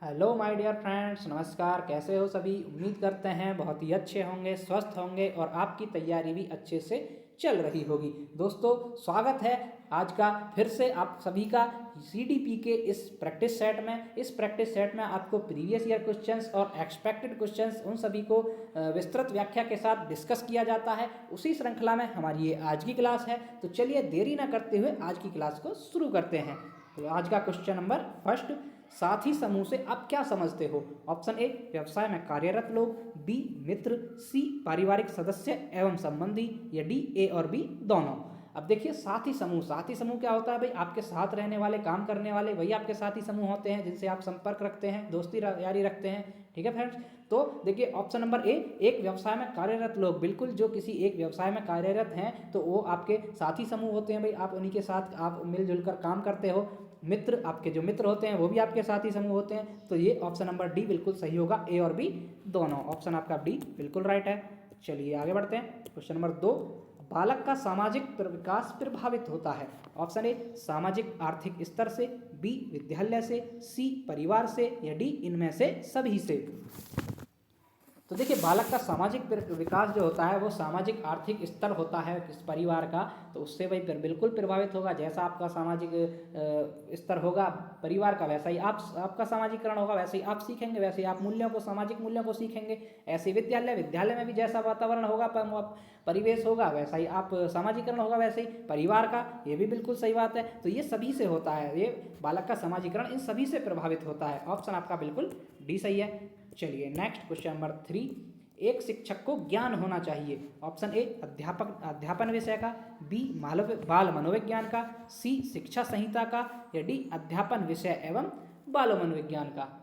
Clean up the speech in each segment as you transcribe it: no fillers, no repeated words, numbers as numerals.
Hello my dear friends, नमस्कार। कैसे हो सभी? उम्मीद करते हैं बहुत ही अच्छे होंगे, स्वस्थ होंगे और आपकी तैयारी भी अच्छे से चल रही होगी। दोस्तों, स्वागत है आज का फिर से आप सभी का CDP के इस प्रैक्टिस सेट में। इस प्रैक्टिस सेट में आपको प्रीवियस ईयर क्वेश्चंस और एक्सपेक्टेड क्वेश्चंस उन सभी को विस्तृत व्याख्या के साथ डिस्कस किया जाता है। उसी श्रृंखला में हमारी ये आज की क्लास है। तो चलिए देरी ना करते हुए आज की क्लास को शुरू करते हैं। तो आज का क्वेश्चन नंबर फर्स्ट, साथी समूह से आप क्या समझते हो? ऑप्शन ए, व्यवसाय में कार्यरत लोग, बी, मित्र, सी, पारिवारिक सदस्य एवं संबंधी, या डी, ए और बी दोनों। अब देखिए, साथी समूह, साथी समूह क्या होता है भाई? आपके साथ रहने वाले, काम करने वाले, वही आपके साथी समूह होते हैं जिनसे आप संपर्क रखते हैं, दोस्ती यारी रखते हैं। ठीक है फ्रेंड्स? तो देखिए ऑप्शन नंबर ए, एक व्यवसाय में कार्यरत लोग, बिल्कुल जो किसी एक व्यवसाय में कार्यरत हैं तो वो आपके साथी समूह होते हैं भाई। आप उन्हीं के साथ आप मिलजुल कर काम करते हो। मित्र, आपके जो मित्र होते हैं वो भी आपके साथी समूह होते हैं। तो ये ऑप्शन नंबर डी बिल्कुल सही होगा, ए और बी दोनों। ऑप्शन आपका डी बिल्कुल राइट है। चलिए आगे बढ़ते हैं। क्वेश्चन नंबर 2, बालक का सामाजिक विकास प्रभावित होता है। ऑप्शन ए, सामाजिक आर्थिक स्तर से, बी, विद्यालय से, सी, परिवार से, या डी, इनमें से सभी से। तो देखिए, बालक का सामाजिक विकास जो होता है वो सामाजिक आर्थिक स्तर होता है किस परिवार का, तो उससे वही बिल्कुल प्रभावित होगा। जैसा आपका सामाजिक स्तर होगा परिवार का, वैसा ही आपका सामाजिकरण होगा, वैसे ही आप सीखेंगे, वैसे ही आप मूल्यों को, सामाजिक मूल्यों को सीखेंगे। ऐसे विद्यालय में भी जैसा वातावरण होगा, परिवेश होगा, वैसा ही आप सामाजिकरण होगा, वैसे ही परिवार का। ये भी बिल्कुल सही बात है। तो ये सभी से होता है, ये बालक का सामाजिकरण इन सभी से प्रभावित होता है। ऑप्शन आपका बिल्कुल डी सही है। चलिए नेक्स्ट, क्वेश्चन नंबर 3, एक शिक्षक को ज्ञान होना चाहिए। ऑप्शन ए, अध्यापन विषय का, बी, बाल मनोविज्ञान का, सी, शिक्षा संहिता का, या डी, अध्यापन विषय एवं बाल मनोविज्ञान का।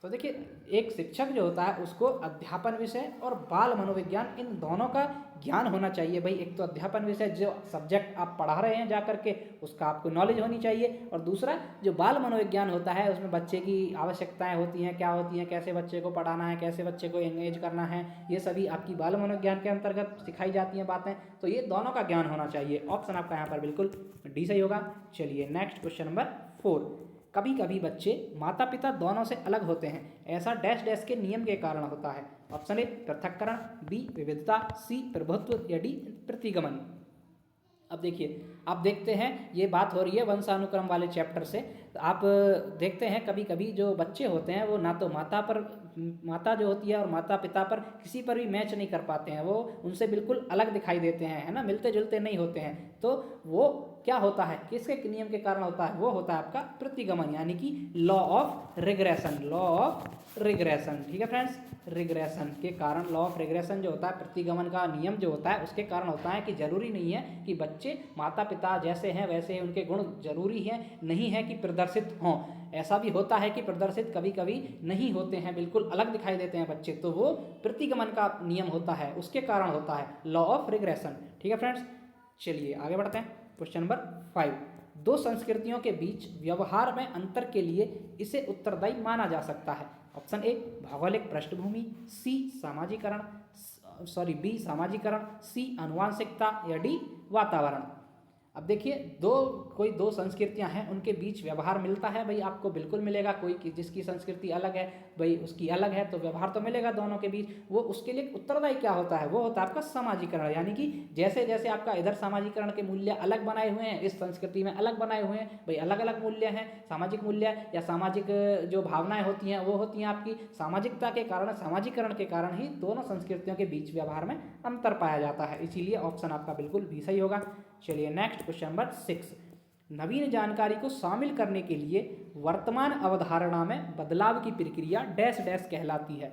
तो देखिए, एक शिक्षक जो होता है उसको अध्यापन विषय और बाल मनोविज्ञान इन दोनों का ज्ञान होना चाहिए भाई। एक तो अध्यापन विषय, जो सब्जेक्ट आप पढ़ा रहे हैं जा करके, उसका आपको नॉलेज होनी चाहिए। और दूसरा जो बाल मनोविज्ञान होता है, उसमें बच्चे की आवश्यकताएं होती हैं, क्या होती हैं, कैसे बच्चे को पढ़ाना है, कैसे बच्चे को एंगेज करना है, ये सभी आपकी बाल मनोविज्ञान के अंतर्गत सिखाई जाती हैं बातें। तो ये दोनों का ज्ञान होना चाहिए। ऑप्शन आपका यहाँ पर बिल्कुल डी सही होगा। चलिए नेक्स्ट, क्वेश्चन नंबर 4, कभी कभी बच्चे माता पिता दोनों से अलग होते हैं, ऐसा डैश डैश के नियम के कारण होता है। ऑप्शन ए, पृथक्करण, बी, विविधता, सी, प्रभुत्व, या डी, प्रतिगमन। अब देखिए, आप देखते हैं ये बात हो रही है वंशानुक्रम वाले चैप्टर से। तो आप देखते हैं कभी कभी जो बच्चे होते हैं वो ना तो माता जो होती है और माता पिता पर किसी पर भी मैच नहीं कर पाते हैं, वो उनसे बिल्कुल अलग दिखाई देते हैं, है ना, मिलते जुलते नहीं होते हैं। तो वो क्या होता है, किसके नियम के कारण होता है? वो होता है आपका प्रतिगमन, यानी कि law of regression. Law of regression, ठीक है फ्रेंड्स, रिग्रेशन के कारण, लॉ ऑफ रिग्रेशन जो होता है, प्रतिगमन का नियम जो होता है, उसके कारण होता है कि जरूरी नहीं है कि बच्चे माता पिता जैसे हैं वैसे ही उनके गुण जरूरी हैं, नहीं है कि प्रदर्शित हों। ऐसा भी होता है कि प्रदर्शित कभी कभी नहीं होते हैं, बिल्कुल अलग दिखाई देते हैं बच्चे, तो वो प्रतिगमन का नियम होता है, उसके कारण होता है लॉ ऑफ रिग्रेशन। ठीक है फ्रेंड्स, चलिए आगे बढ़ते हैं। क्वेश्चन नंबर 5, दो संस्कृतियों के बीच व्यवहार में अंतर के लिए इसे उत्तरदायी माना जा सकता है। ऑप्शन ए, भौगोलिक पृष्ठभूमि, बी, सामाजिकरण, सी, आनुवंशिकता, या डी, वातावरण। अब देखिए, कोई दो संस्कृतियां हैं, उनके बीच व्यवहार मिलता है भाई, आपको बिल्कुल मिलेगा। कोई जिसकी संस्कृति अलग है भाई, उसकी अलग है, तो व्यवहार तो मिलेगा दोनों के बीच। वो उसके लिए उत्तरदायी क्या होता है? वो होता है आपका समाजीकरण, यानी कि जैसे जैसे आपका इधर समाजीकरण के मूल्य अलग बनाए हुए हैं, इस संस्कृति में अलग बनाए हुए हैं भाई, अलग अलग मूल्य हैं, सामाजिक मूल्य या सामाजिक जो भावनाएं होती हैं वो होती हैं आपकी सामाजिकता के कारण, सामाजीकरण के कारण ही दोनों संस्कृतियों के बीच व्यवहार में अंतर पाया जाता है। इसीलिए ऑप्शन आपका बिल्कुल भी सही होगा। चलिए नेक्स्ट, क्वेश्चन नंबर 6, नवीन जानकारी को शामिल करने के लिए वर्तमान अवधारणा में बदलाव की प्रक्रिया डैश डैश कहलाती है।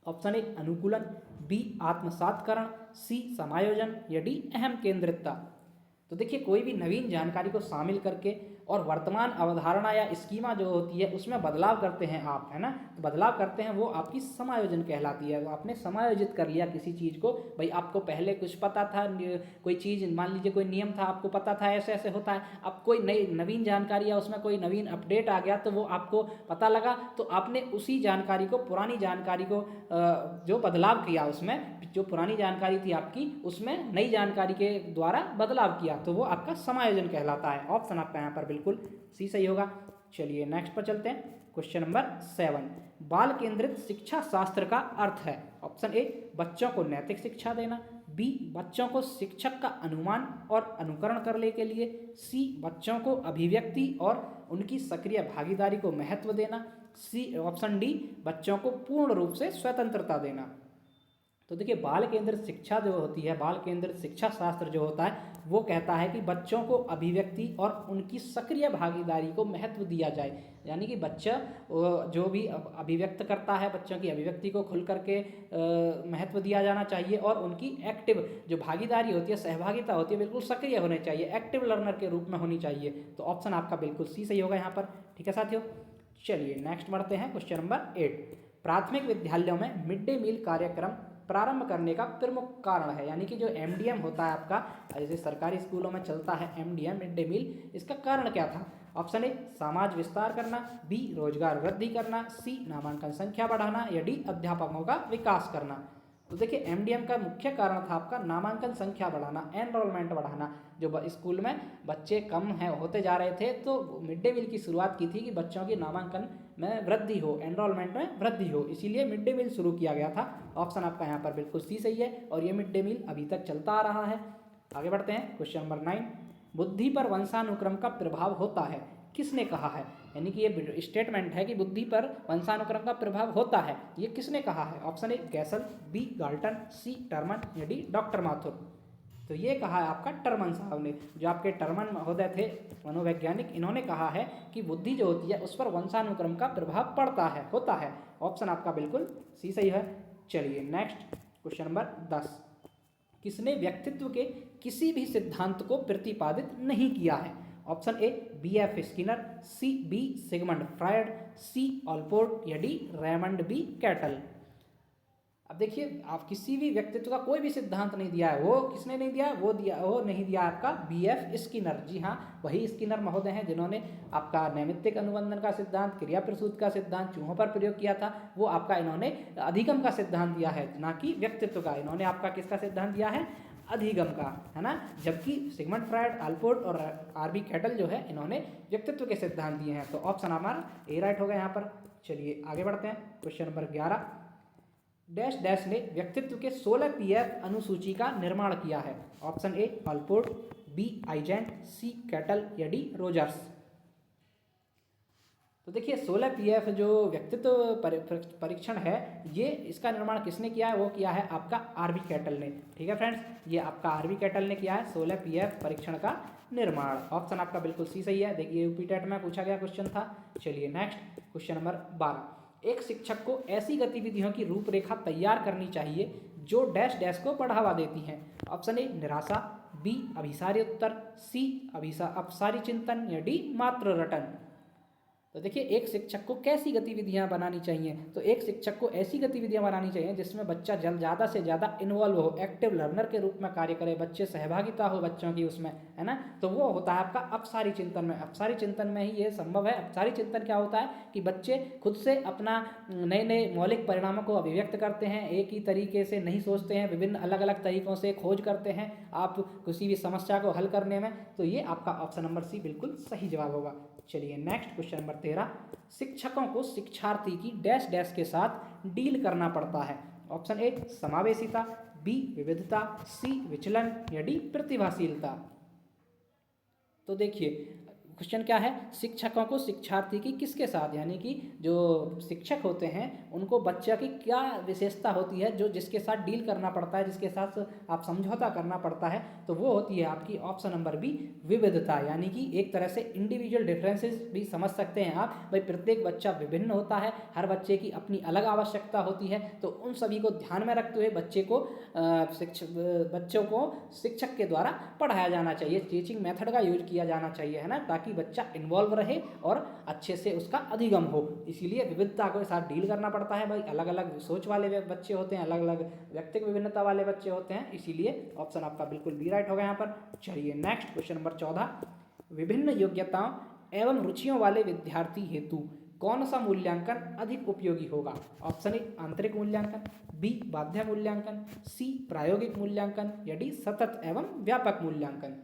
ऑप्शन ए, अनुकूलन, बी, आत्मसातकरण, सी, समायोजन, या डी, अहम केंद्रितता। तो देखिए, कोई भी नवीन जानकारी को शामिल करके और वर्तमान अवधारणा या स्कीमा जो होती है उसमें बदलाव करते हैं आप, है ना, तो बदलाव करते हैं, वो आपकी समायोजन कहलाती है। वो आपने समायोजित कर लिया किसी चीज़ को भाई, आपको पहले कुछ पता था, कोई चीज़, मान लीजिए कोई नियम था, आपको पता था ऐसे ऐसे होता है, अब कोई नई नवीन जानकारी या उसमें कोई नवीन अपडेट आ गया तो वो आपको पता लगा, तो आपने उसी जानकारी को, पुरानी जानकारी को जो बदलाव किया, उसमें जो पुरानी जानकारी थी आपकी, उसमें नई जानकारी के द्वारा बदलाव किया, तो वो आपका समायोजन कहलाता है। ऑप्शन आपका यहाँ पर बिल्कुल सी सही होगा। चलिए नेक्स्ट पर चलते हैं। क्वेश्चन नंबर 7, बाल केंद्रित शिक्षा शास्त्र का अर्थ है। ऑप्शन ए, बच्चों को नैतिक शिक्षा देना। बी, बच्चों को शिक्षक का अनुमान और अनुकरण करने के लिए। सी, बच्चों को अभिव्यक्ति और उनकी सक्रिय भागीदारी को महत्व देना। सी, ऑप्शन डी, बच्चों को पूर्ण रूप से स्वतंत्रता देना। तो देखिए, बाल केंद्रित शिक्षा जो होती है, बाल केंद्रित शिक्षा शास्त्र जो होता है वो कहता है कि बच्चों को अभिव्यक्ति और उनकी सक्रिय भागीदारी को महत्व दिया जाए। यानी कि बच्चा जो भी अभिव्यक्त करता है, बच्चों की अभिव्यक्ति को खुल करके महत्व दिया जाना चाहिए और उनकी एक्टिव जो भागीदारी होती है, सहभागिता होती है, बिल्कुल सक्रिय होनी चाहिए, एक्टिव लर्नर के रूप में होनी चाहिए। तो ऑप्शन आपका बिल्कुल सी सही होगा यहाँ पर। ठीक है साथियों, चलिए नेक्स्ट बढ़ते हैं। क्वेश्चन नंबर 8, प्राथमिक विद्यालयों में मिड डे मील कार्यक्रम प्रारंभ करने का प्रमुख कारण है। यानी कि जो एमडीएम होता है आपका, जैसे सरकारी स्कूलों में चलता है एमडीएम, मिड डे मील, इसका कारण क्या था? ऑप्शन ए, समाज विस्तार करना। बी, रोजगार वृद्धि करना। सी, नामांकन संख्या बढ़ाना। या डी, अध्यापकों का विकास करना। तो देखिए, एमडीएम का मुख्य कारण था आपका नामांकन संख्या बढ़ाना, एनरोलमेंट बढ़ाना। जो स्कूल में बच्चे कम होते जा रहे थे, तो मिड डे मील की शुरुआत की थी कि बच्चों की नामांकन में वृद्धि हो, एनरोलमेंट में वृद्धि हो, इसीलिए मिड डे मील शुरू किया गया था। ऑप्शन आपका यहाँ पर बिल्कुल सी सही है और ये मिड डे मील अभी तक चलता आ रहा है। आगे बढ़ते हैं। क्वेश्चन नंबर 9, बुद्धि पर वंशानुक्रम का प्रभाव होता है, किसने कहा है? यानी कि ये स्टेटमेंट है कि बुद्धि पर वंशानुक्रम का प्रभाव होता है, ये किसने कहा है? Option A, Gesell. B, Galton. C, Terman. या डी, डॉक्टर माथुर। तो ये कहा है आपका टर्मन साहब ने, जो आपके टर्मन महोदय थे मनोवैज्ञानिक, इन्होंने कहा है कि बुद्धि जो होती है उस पर वंशानुक्रम का प्रभाव पड़ता है, होता है। ऑप्शन आपका बिल्कुल सी सही है। चलिए नेक्स्ट, क्वेश्चन नंबर 10, किसने व्यक्तित्व के किसी भी सिद्धांत को प्रतिपादित नहीं किया है? Option A, B F. Skinner. C, B, Sigmund Freud. C, Allport. या डी, रेमंड बी कैटल। अब देखिए, आप किसी भी व्यक्तित्व का कोई भी सिद्धांत नहीं दिया है, वो किसने नहीं दिया? वो नहीं दिया आपका बी.एफ. स्किनर। जी हाँ, वही स्किनर महोदय हैं जिन्होंने आपका नैमित्तिक अनुबंधन का सिद्धांत, क्रिया प्रसूति का सिद्धांत चूहों पर प्रयोग किया था। वो आपका इन्होंने अधिगम का सिद्धांत दिया है, ना कि व्यक्तित्व का। इन्होंने आपका किसका सिद्धांत दिया है? अधिगम का, है ना। जबकि सिगमंड फ्रायड, ऑलपोर्ट और आर.बी. कैटल जो है, इन्होंने व्यक्तित्व के सिद्धांत दिए हैं। तो ऑप्शन हमारा ए राइट होगा यहाँ पर। चलिए आगे बढ़ते हैं। क्वेश्चन नंबर 11, डैश डैश ने व्यक्तित्व के 16 पीएफ अनुसूची का निर्माण किया है। Option A, Allport. B, Eysenck. C, Cattell. या डी, रोजर्स। तो देखिए, 16 पीएफ जो व्यक्तित्व परीक्षण है, ये इसका निर्माण किसने किया है? वो किया है आपका आर.बी. कैटल ने। ठीक है फ्रेंड्स, ये आपका आर.बी. कैटल ने किया है 16 पीएफ परीक्षण का निर्माण। ऑप्शन आपका बिल्कुल सी सही है। देखिए, यूपी टेट में पूछा गया क्वेश्चन था। चलिए नेक्स्ट, क्वेश्चन नंबर 12, एक शिक्षक को ऐसी गतिविधियों की रूपरेखा तैयार करनी चाहिए जो डैश डैश को बढ़ावा देती हैं। ऑप्शन ए, निराशा। बी, अभिसारी उत्तर। सी, अपसारी चिंतन। या डी, मात्र रटन। तो देखिए, एक शिक्षक को कैसी गतिविधियां बनानी चाहिए? तो एक शिक्षक को ऐसी गतिविधियां बनानी चाहिए जिसमें बच्चा ज़्यादा से ज़्यादा इन्वॉल्व हो, एक्टिव लर्नर के रूप में कार्य करे, बच्चे सहभागिता हो बच्चों की उसमें, है ना। तो वो होता है आपका अपसारी चिंतन में। अपसारी चिंतन में ही ये संभव है। अपसारी चिंतन क्या होता है कि बच्चे खुद से अपना नए नए मौलिक परिणामों को अभिव्यक्त करते हैं, एक ही तरीके से नहीं सोचते हैं, विभिन्न अलग अलग तरीकों से खोज करते हैं आप किसी भी समस्या को हल करने में। तो ये आपका ऑप्शन नंबर सी बिल्कुल सही जवाब होगा। चलिए नेक्स्ट, क्वेश्चन नंबर 13, शिक्षकों को शिक्षार्थी की डैश डैश के साथ डील करना पड़ता है। ऑप्शन ए, समावेशिता। बी, विविधता। सी, विचलन। या डी, प्रतिभाशीलता। तो देखिए, क्वेश्चन क्या है? शिक्षकों को शिक्षार्थी की किसके साथ, यानी कि जो शिक्षक होते हैं उनको बच्चा की क्या विशेषता होती है जो जिसके साथ डील करना पड़ता है, जिसके साथ आप समझौता करना पड़ता है, तो वो होती है आपकी ऑप्शन नंबर बी, विविधता। यानी कि एक तरह से इंडिविजुअल डिफरेंसेस भी समझ सकते हैं आप। भाई, प्रत्येक बच्चा विभिन्न होता है, हर बच्चे की अपनी अलग आवश्यकता होती है, तो उन सभी को ध्यान में रखते हुए बच्चों को शिक्षक के द्वारा पढ़ाया जाना चाहिए, टीचिंग मेथड का यूज किया जाना चाहिए, है ना, ताकि बच्चा इन्वॉल्व रहे और अच्छे से उसका अधिगम हो। इसीलिए विविधता के साथ डील करना पड़ता है। भाई, अलग अलग सोच वाले बच्चे होते हैं, अलग अलग व्यक्तिगत विभिन्नता वाले बच्चे होते हैं, इसीलिए ऑप्शन आपका बिल्कुल बी राइट होगा यहाँ पर। चलिए नेक्स्ट, क्वेश्चन नंबर 14, विभिन्न योग्यताओं एवं रुचियों वाले विद्यार्थी हेतु कौन सा मूल्यांकन अधिक उपयोगी होगा? ऑप्शन ए, आंतरिक मूल्यांकन। बी, बाध्य मूल्यांकन। सी, प्रायोगिक मूल्यांकन। या डी, सतत एवं व्यापक मूल्यांकन।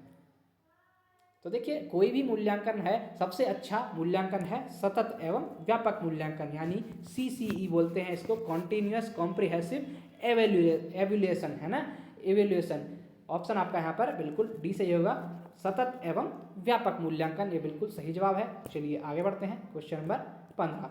तो देखिए कोई भी मूल्यांकन है, सबसे अच्छा मूल्यांकन है सतत एवं व्यापक मूल्यांकन, यानी CCE बोलते हैं इसको, कॉन्टिन्यूअस कॉम्प्रिहेंसिव एवेल्यूएशन, है ना, एवेल्यूएशन। ऑप्शन आपका यहाँ पर बिल्कुल डी सही होगा, सतत एवं व्यापक मूल्यांकन, ये बिल्कुल सही जवाब है। चलिए आगे बढ़ते हैं। क्वेश्चन नंबर 15,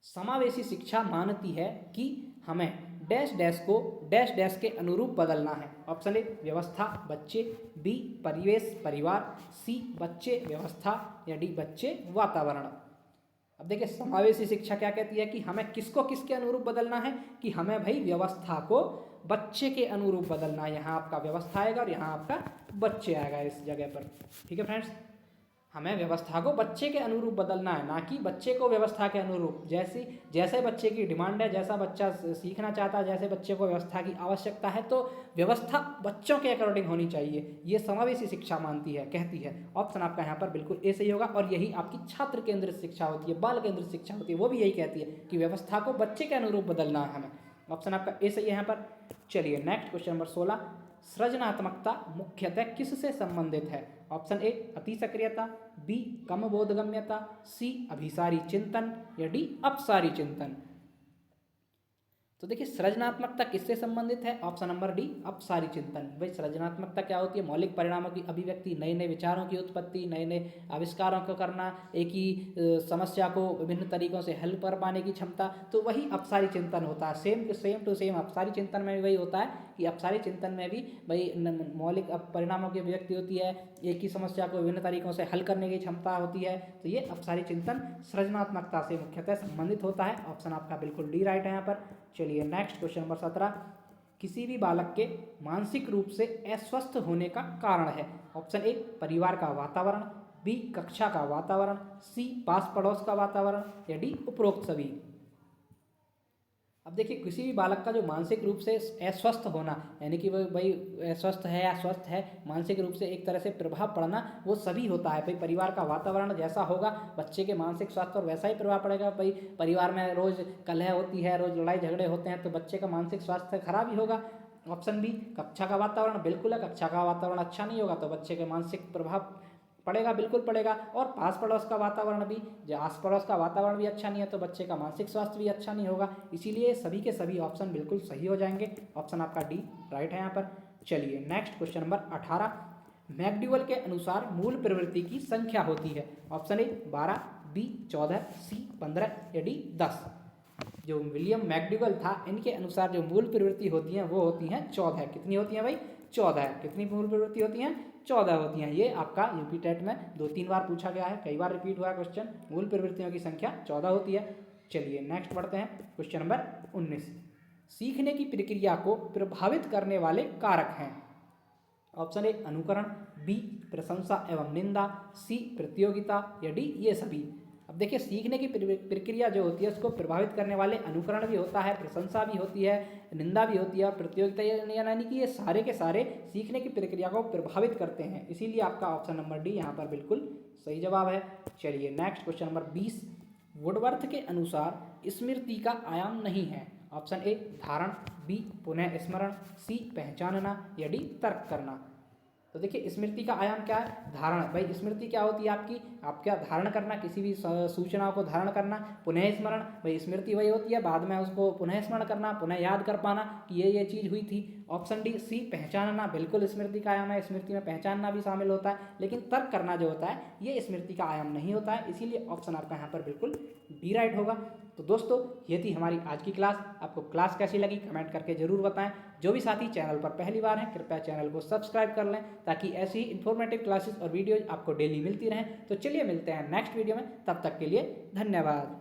समावेशी शिक्षा मानती है कि हमें डैश डैश को डैश डैश के अनुरूप बदलना है। ऑप्शन ए व्यवस्था बच्चे, बी परिवेश परिवार, सी बच्चे व्यवस्था, या डी बच्चे वातावरण। अब देखिए समावेशी शिक्षा क्या कहती है कि हमें किसको किसके अनुरूप बदलना है, कि हमें भाई व्यवस्था को बच्चे के अनुरूप बदलना है। यहाँ आपका व्यवस्था आएगा और यहाँ आपका बच्चे आएगा इस जगह पर। ठीक है फ्रेंड्स, हमें व्यवस्था को बच्चे के अनुरूप बदलना है, ना कि बच्चे को व्यवस्था के अनुरूप। जैसे बच्चे की डिमांड है, जैसा बच्चा सीखना चाहता है, जैसे बच्चे को व्यवस्था की आवश्यकता है, तो व्यवस्था बच्चों के अकॉर्डिंग होनी चाहिए। ये समावेशी शिक्षा मानती है, कहती है। ऑप्शन आपका यहाँ पर बिल्कुल ए सही होगा, और यही आपकी छात्र केंद्रित शिक्षा होती है, बाल केंद्रित शिक्षा होती है, वो भी यही कहती है कि व्यवस्था को बच्चे के अनुरूप बदलना है हमें। ऑप्शन आपका ए सही है यहाँ पर। चलिए नेक्स्ट क्वेश्चन नंबर 16, सृजनात्मकता मुख्यतः किससे संबंधित है। ऑप्शन ए अति सक्रियता, बी कम बोधगम्यता, सी अभिसारी चिंतन, या डी अपसारी चिंतन। तो देखिए सृजनात्मकता किससे संबंधित है। ऑप्शन नंबर डी अपसारी चिंतन। भाई सृजनात्मकता क्या होती है, मौलिक परिणामों की अभिव्यक्ति, नए नए विचारों की उत्पत्ति, नए नए आविष्कारों को करना, एक ही समस्या को विभिन्न तरीकों से हल कर पाने की क्षमता, तो वही अपसारी चिंतन होता है। सेम टू सेम अपसारी चिंतन में भी वही होता है कि अपसारी चिंतन में भी भाई मौलिक परिणामों की अभिव्यक्ति होती है, एक ही समस्या को विभिन्न तरीकों से हल करने की क्षमता होती है। तो ये अपसारी चिंतन सृजनात्मकता से मुख्यतः संबंधित होता है। ऑप्शन आपका बिल्कुल डी राइट है यहाँ पर। चलिए नेक्स्ट क्वेश्चन नंबर 17, किसी भी बालक के मानसिक रूप से अस्वस्थ होने का कारण है। ऑप्शन ए परिवार का वातावरण, बी कक्षा का वातावरण, सी पास पड़ोस का वातावरण, या डी उपरोक्त सभी। अब देखिए किसी भी बालक का जो मानसिक रूप से अस्वस्थ होना, यानी कि वो भाई अस्वस्थ है या स्वस्थ है, मानसिक रूप से एक तरह से प्रभाव पड़ना, वो सभी होता है। भाई परिवार का वातावरण जैसा होगा बच्चे के मानसिक स्वास्थ्य पर वैसा ही प्रभाव पड़ेगा। भाई परिवार में रोज कलह होती है, रोज लड़ाई झगड़े होते हैं, तो बच्चे का मानसिक स्वास्थ्य खराब ही होगा। ऑप्शन बी कक्षा का वातावरण, बिल्कुल है, कक्षा का वातावरण अच्छा नहीं होगा तो बच्चे के मानसिक प्रभाव पड़ेगा, बिल्कुल पड़ेगा। और पास पड़ोस का वातावरण भी, जो आस पड़ोस का वातावरण भी अच्छा नहीं है तो बच्चे का मानसिक स्वास्थ्य भी अच्छा नहीं होगा। इसीलिए सभी के सभी ऑप्शन बिल्कुल सही हो जाएंगे। ऑप्शन आपका डी राइट है यहाँ पर। चलिए नेक्स्ट क्वेश्चन नंबर 18, मैकडूगल के अनुसार मूल प्रवृत्ति की संख्या होती है। ऑप्शन ए 12, बी 14, सी 15, या डी 10। जो विलियम मैकडूगल था, इनके अनुसार जो मूल प्रवृत्ति होती हैं वो होती हैं 14। कितनी होती हैं भाई, 14। कितनी मूल प्रवृत्ति होती हैं, 14 होती हैं। ये आपका यूपी टेट में 2-3 बार पूछा गया है, कई बार रिपीट हुआ है क्वेश्चन। मूल प्रवृत्तियों की संख्या 14 होती है। चलिए नेक्स्ट पढ़ते हैं क्वेश्चन नंबर 19, सीखने की प्रक्रिया को प्रभावित करने वाले कारक हैं। ऑप्शन ए अनुकरण, बी प्रशंसा एवं निंदा, सी प्रतियोगिता, या डी ये सभी। अब देखिए सीखने की प्रक्रिया जो होती है उसको प्रभावित करने वाले अनुकरण भी होता है, प्रशंसा भी होती है, निंदा भी होती है, और प्रतियोगिता, यानी कि ये सारे के सारे सीखने की प्रक्रिया को प्रभावित करते हैं। इसीलिए आपका ऑप्शन नंबर डी यहाँ पर बिल्कुल सही जवाब है। चलिए नेक्स्ट क्वेश्चन नंबर 20, वुडवर्थ के अनुसार स्मृति का आयाम नहीं है। ऑप्शन ए धारण, बी पुनः स्मरण, सी पहचानना, या डी तर्क करना। तो देखिए स्मृति का आयाम क्या है, धारण। भाई स्मृति क्या होती है आपकी, आपका धारण करना, किसी भी सूचना को धारण करना। पुनः स्मरण, भाई स्मृति वही होती है बाद में उसको पुनः स्मरण करना, पुनः याद कर पाना कि ये चीज़ हुई थी। ऑप्शन डी सी पहचानना, बिल्कुल स्मृति का आयाम है, स्मृति में पहचानना भी शामिल होता है, लेकिन तर्क करना जो होता है ये स्मृति का आयाम नहीं होता है। इसीलिए ऑप्शन आपका यहाँ पर बिल्कुल डी राइट होगा। तो दोस्तों ये थी हमारी आज की क्लास। आपको क्लास कैसी लगी कमेंट करके ज़रूर बताएं। जो भी साथी चैनल पर पहली बार हैं कृपया चैनल को सब्सक्राइब कर लें, ताकि ऐसी ही इन्फॉर्मेटिव क्लासेस और वीडियोज आपको डेली मिलती रहें। तो चलिए मिलते हैं नेक्स्ट वीडियो में, तब तक के लिए धन्यवाद।